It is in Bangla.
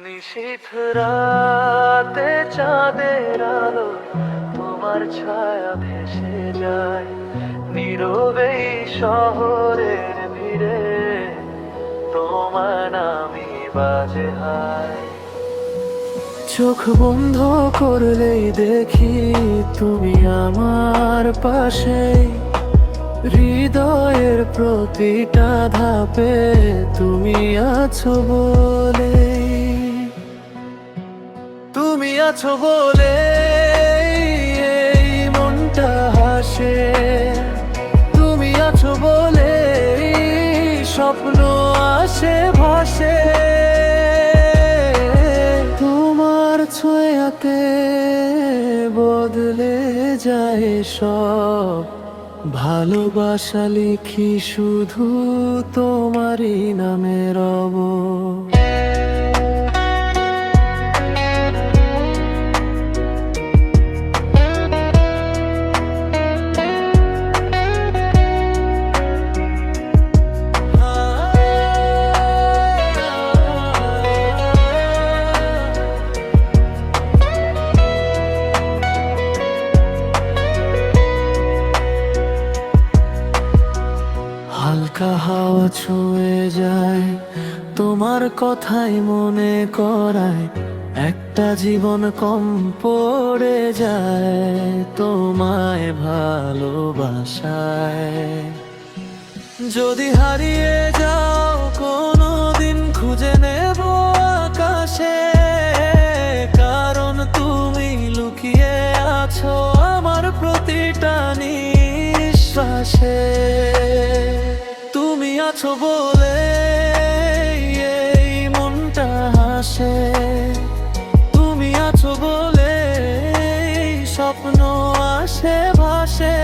নিশীথ রাতে চাঁদের আলো তোমার ছায়া ভেসে যায়, নীরবে শহরের ভিড়ে তোমার নামই বাজে হায়। চোখ বন্ধ করলেই দেখি তুমি আমার পাশে, হৃদয়ের প্রতিটা ধাপে তুমি আছো বলে, তুমি আছো বলে এই মনটা হাসে, তুমি আছো বলে স্বপ্ন আসে ভাসে। তোমার ছোঁয়াতে বদলে যায় সব, ভালোবাসা লিখি শুধু তোমারই নামে রব। হালকা হাওয়া ছুঁয়ে যায়, তোমার কথাই মনে করায় একটা জীবন কম পড়ে যায় তোমায় ভালোবাসায়। যদি হারিয়ে যাও কোনো দিন খুঁজে নেব আকাশে, কারণ তুমি লুকিয়ে আছো আমার প্রতিটা নিঃশ্বাসে। তুমি আছো বলে এই মনটা হাসে, তুমি আছো বলে স্বপ্ন আসে ভাসে।